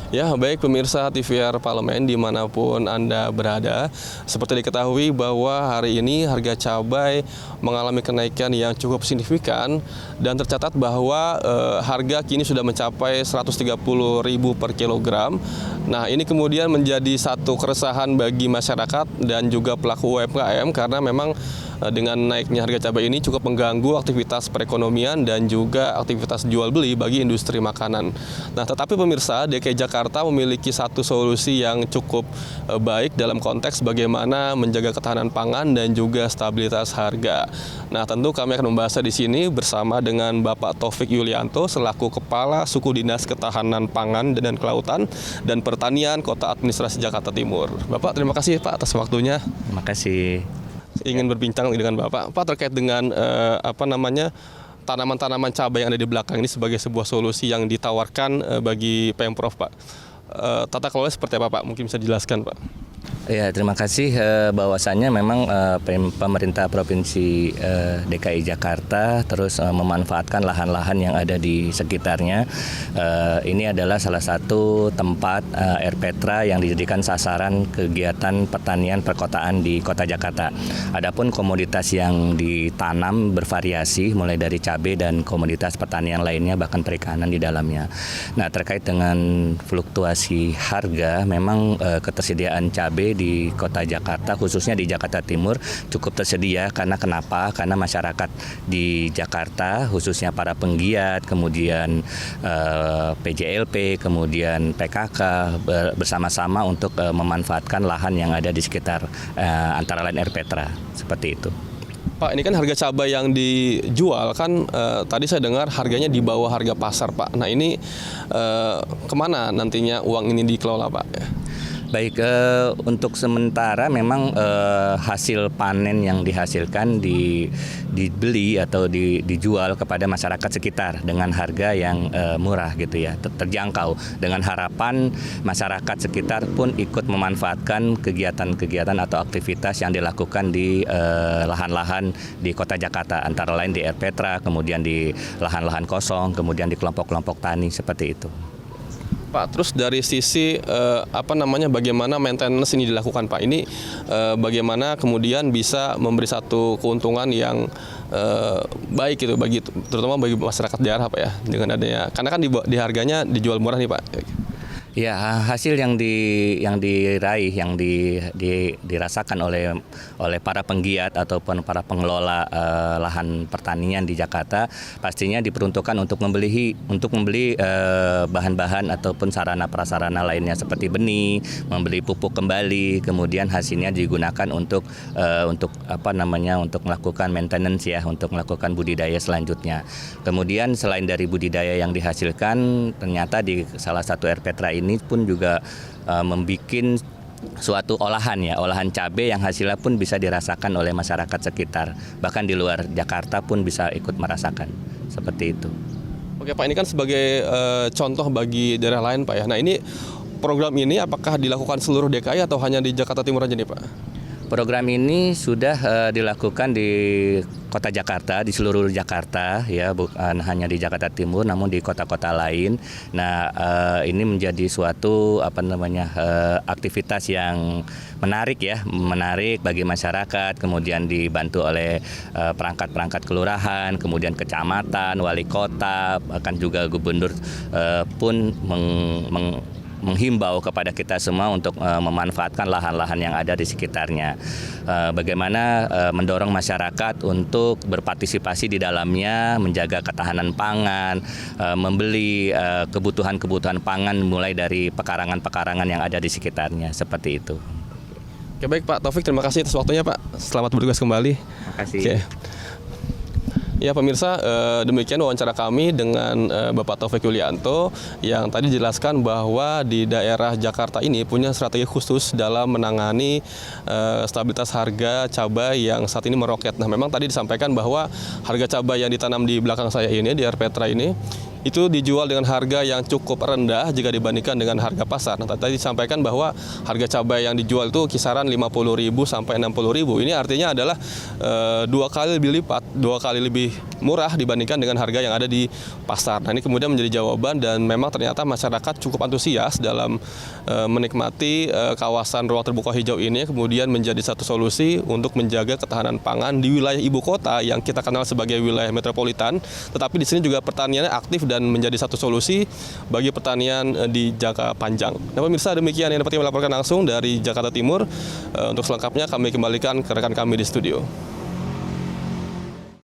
Ya, baik pemirsa TVR Parlemen dimanapun Anda berada. Seperti diketahui bahwa hari ini harga cabai mengalami kenaikan yang cukup signifikan dan tercatat bahwa harga kini sudah mencapai Rp130.000 per kilogram. Nah, ini kemudian menjadi satu keresahan bagi masyarakat dan juga pelaku UMKM karena memang dengan naiknya harga cabai ini cukup mengganggu aktivitas perekonomian dan juga aktivitas jual beli bagi industri makanan. Nah, tetapi pemirsa, DKI Jakarta memiliki satu solusi yang cukup baik dalam konteks bagaimana menjaga ketahanan pangan dan juga stabilitas harga. Nah, tentu kami akan membahasnya di sini bersama dengan Bapak Taufik Yulianto selaku Kepala Suku Dinas Ketahanan Pangan dan Kelautan dan Pertanian Kota Administrasi Jakarta Timur. Bapak, terima kasih Pak atas waktunya. Terima kasih. Ingin berbincang dengan Bapak terkait dengan tanaman-tanaman cabai yang ada di belakang ini sebagai sebuah solusi yang ditawarkan bagi Pemprov, Pak. Tata kelola seperti apa, Pak? Mungkin bisa dijelaskan, Pak. Ya, terima kasih. Bahwasannya memang pemerintah Provinsi DKI Jakarta terus memanfaatkan lahan-lahan yang ada di sekitarnya. Ini adalah salah satu tempat RPTRA yang dijadikan sasaran kegiatan pertanian perkotaan di Kota Jakarta. Adapun komoditas yang ditanam bervariasi mulai dari cabai dan komoditas pertanian lainnya, bahkan perikanan di dalamnya. Nah, terkait dengan fluktuasi harga, memang ketersediaan cabai di Kota Jakarta, khususnya di Jakarta Timur, cukup tersedia. Karena kenapa? Karena masyarakat di Jakarta, khususnya para penggiat, kemudian PJLP, kemudian PKK bersama-sama untuk memanfaatkan lahan yang ada di sekitar antara lain RPTRA, seperti itu. Pak, ini kan harga cabai yang dijual kan tadi saya dengar harganya di bawah harga pasar, Pak. Nah, ini kemana nantinya uang ini dikelola, Pak? Baik, untuk sementara memang hasil panen yang dihasilkan dibeli atau dijual kepada masyarakat sekitar dengan harga yang murah gitu ya, terjangkau, dengan harapan masyarakat sekitar pun ikut memanfaatkan kegiatan-kegiatan atau aktivitas yang dilakukan di lahan-lahan di Kota Jakarta, antara lain di RPTRA, kemudian di lahan-lahan kosong, kemudian di kelompok-kelompok tani, seperti itu. Pak, terus dari sisi bagaimana maintenance ini dilakukan, Pak? Ini bagaimana kemudian bisa memberi satu keuntungan yang baik gitu terutama bagi masyarakat daerah, Pak ya, dengan adanya karena kan di harganya dijual murah nih, Pak. Ya, hasil yang diraih, yang dirasakan oleh para penggiat ataupun para pengelola lahan pertanian di Jakarta pastinya diperuntukkan untuk membeli bahan-bahan ataupun sarana prasarana lainnya seperti benih, membeli pupuk kembali, kemudian hasilnya digunakan untuk melakukan maintenance ya, untuk melakukan budidaya selanjutnya. Kemudian selain dari budidaya yang dihasilkan, ternyata di salah satu RPTRA ini pun juga membuat suatu olahan cabai yang hasilnya pun bisa dirasakan oleh masyarakat sekitar, bahkan di luar Jakarta pun bisa ikut merasakan, seperti itu. Oke, Pak, ini kan sebagai contoh bagi daerah lain, Pak ya. Nah, ini program ini apakah dilakukan seluruh DKI atau hanya di Jakarta Timur aja nih, Pak? Program ini sudah dilakukan di Kota Jakarta, di seluruh Jakarta ya, bukan hanya di Jakarta Timur namun di kota-kota lain. Nah, ini menjadi suatu aktivitas yang menarik bagi masyarakat, kemudian dibantu oleh perangkat-perangkat kelurahan, kemudian kecamatan, wali kota, bahkan juga gubernur pun menghimbau kepada kita semua untuk memanfaatkan lahan-lahan yang ada di sekitarnya. Bagaimana mendorong masyarakat untuk berpartisipasi di dalamnya, menjaga ketahanan pangan, membeli kebutuhan-kebutuhan pangan mulai dari pekarangan-pekarangan yang ada di sekitarnya, seperti itu. Oke, baik Pak Taufik, terima kasih atas waktunya, Pak. Selamat bertugas kembali. Terima kasih. Oke. Ya pemirsa, demikian wawancara kami dengan Bapak Taufik Yulianto yang tadi jelaskan bahwa di daerah Jakarta ini punya strategi khusus dalam menangani stabilitas harga cabai yang saat ini meroket. Nah, memang tadi disampaikan bahwa harga cabai yang ditanam di belakang saya ini, di RPTRA ini itu dijual dengan harga yang cukup rendah jika dibandingkan dengan harga pasar. Nah, tadi disampaikan bahwa harga cabai yang dijual itu kisaran 50.000 sampai 60.000. Ini artinya adalah 2 kali lebih lipat, 2 kali lebih murah dibandingkan dengan harga yang ada di pasar. Nah, ini kemudian menjadi jawaban dan memang ternyata masyarakat cukup antusias dalam menikmati kawasan ruang terbuka hijau ini, kemudian menjadi satu solusi untuk menjaga ketahanan pangan di wilayah ibu kota yang kita kenal sebagai wilayah metropolitan. Tetapi di sini juga pertaniannya aktif dan menjadi satu solusi bagi pertanian di jangka panjang. Nah, pemirsa, demikian yang dapat kami laporkan langsung dari Jakarta Timur. Untuk selengkapnya kami kembalikan ke rekan kami di studio.